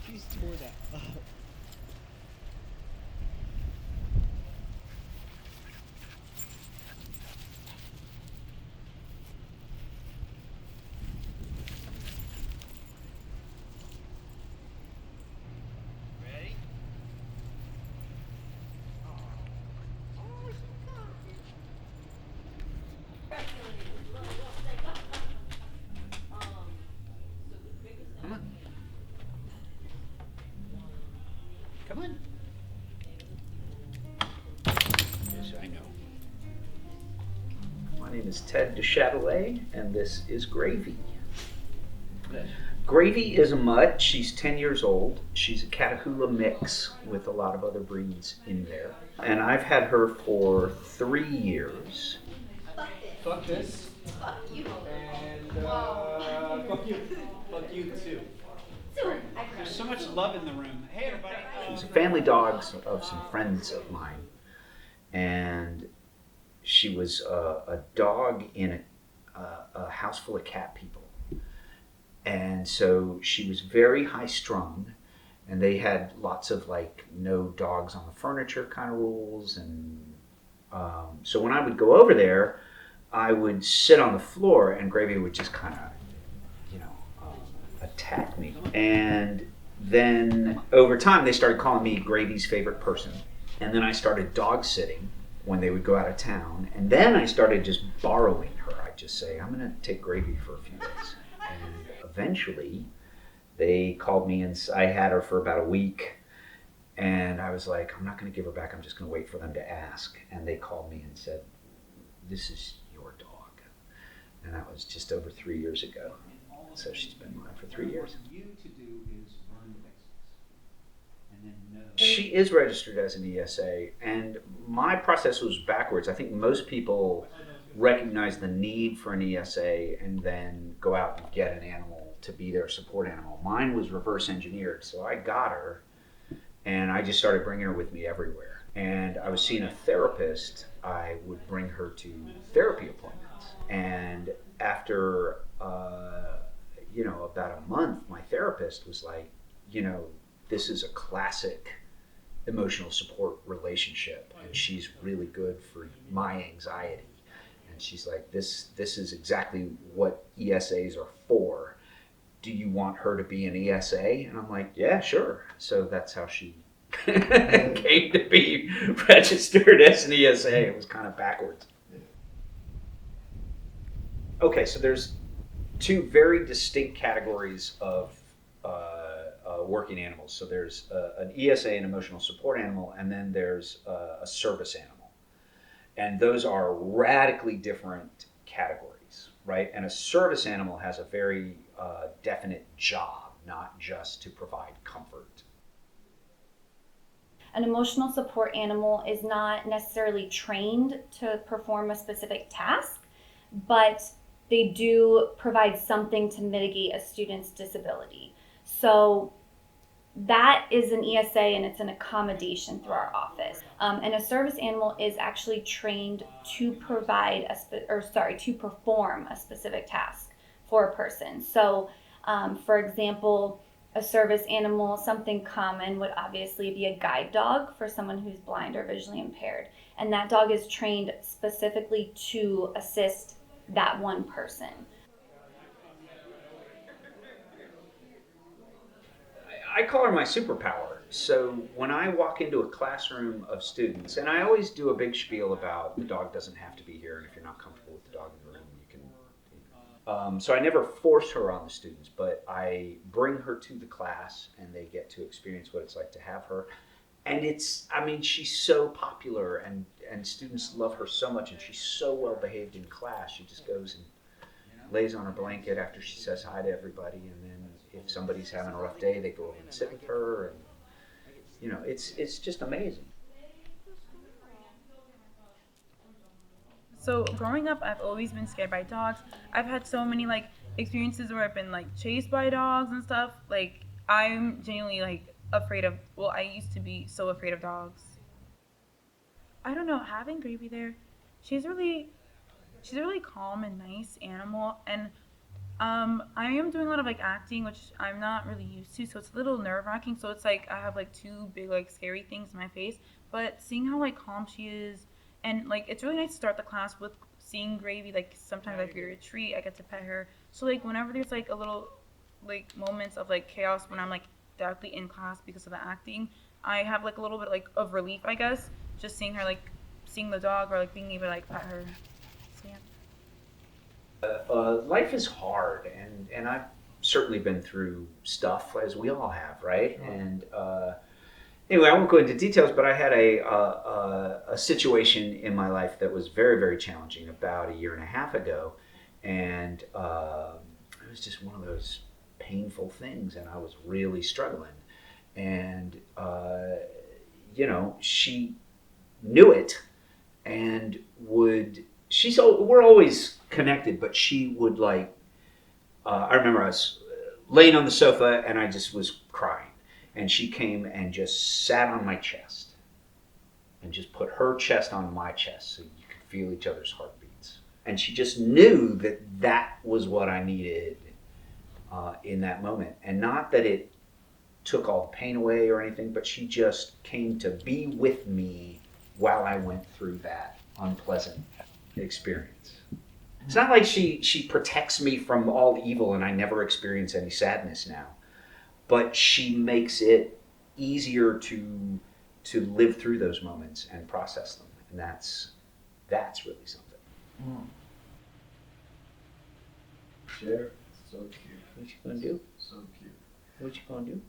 She's tore that up. Ready? Come on. Come on. Yes, I know. My name is Ted DeChatelet, and this is Gravy. Gravy is a mutt. She's 10 years old. She's a Catahoula mix with a lot of other breeds in there. And I've had her for 3 years. Fuck this. Fuck you. And fuck you. Fuck you too. There's so much love in the room. Hey everybody. She's a family dog of some friends of mine. And she was a dog in a house full of cat people. And so she was very high strung, and they had lots of like no dogs on the furniture kind of rules. And so when I would go over there, I would sit on the floor, and Gravy would just kind of, attack me. And then over time, they started calling me Gravy's favorite person. And then I started dog sitting when they would go out of town. And then I started just borrowing her. I'd just say, I'm going to take Gravy for a few days. And eventually, they called me, and I had her for about a week. And I was like, I'm not going to give her back. I'm just going to wait for them to ask. And they called me and said, this is your dog. And that was just over 3 years ago. So she's been mine for 3 years. What you to do is burn the basics. And then know. She is registered as an ESA, and my process was backwards. I think most people recognize the need for an ESA and then go out and get an animal to be their support animal. Mine was reverse engineered, so I got her, and I just started bringing her with me everywhere. And I was seeing a therapist. I would bring her to therapy appointments, and after about a month, my therapist was like, this is a classic emotional support relationship, and she's really good for my anxiety. And she's like, this is exactly what ESAs are for. Do you want her to be an ESA? And I'm like, yeah, sure. So that's how she came to be registered as an ESA. It was kind of backwards. Okay, so there's two very distinct categories of working animals. So there's an ESA, an emotional support animal, and then there's a service animal. And those are radically different categories, right? And a service animal has a very definite job, not just to provide comfort. An emotional support animal is not necessarily trained to perform a specific task, but they do provide something to mitigate a student's disability. So that is an ESA, and it's an accommodation through our office. And a service animal is actually trained to provide to perform a specific task for a person. So, for example, a service animal, something common would obviously be a guide dog for someone who's blind or visually impaired. And that dog is trained specifically to assist that one person. I call her my superpower. So when I walk into a classroom of students, and I always do a big spiel about the dog doesn't have to be here, and if you're not comfortable with the dog in the room, you can. So I never force her on the students, but I bring her to the class, and they get to experience what it's like to have her. And she's so popular, and students love her so much, and she's so well behaved in class. She just goes and lays on her blanket after she says hi to everybody, and then if somebody's having a rough day, they go over and sit with her, and it's just amazing. So growing up, I've always been scared by dogs. I've had so many experiences where I've been chased by dogs and stuff. I'm genuinely afraid of. Well, I used to be so afraid of dogs. I don't know. Having Gravy there, she's a really calm and nice animal, and I am doing a lot of like acting, which I'm not really used to, so it's a little nerve wracking. So it's like I have like two big like scary things in my face, but seeing how like calm she is, and like it's really nice to start the class with seeing Gravy. Like sometimes like we retreat, I get to pet her. So like whenever there's like a little like moments of like chaos when I'm like directly in class because of the acting, I have like a little bit like of relief, I guess, just seeing her like seeing the dog or like being able to like pet her. So yeah. Life is hard, and I've certainly been through stuff as we all have, right? And anyway, I won't go into details, but I had a situation in my life that was very, very challenging about a year and a half ago, and it was just one of those painful things, and I was really struggling. And she knew it, and we're always connected, but she would like. I remember I was laying on the sofa, and I just was crying, and she came and just sat on my chest and just put her chest on my chest so you could feel each other's heartbeats. And she just knew that that was what I needed in that moment. And not that it took all the pain away or anything, but she just came to be with me while I went through that unpleasant experience. It's not like she protects me from all evil and I never experience any sadness now, but she makes it easier to live through those moments and process them, and that's really something. Share. So cute. What you gonna do? So cute. What you gonna do?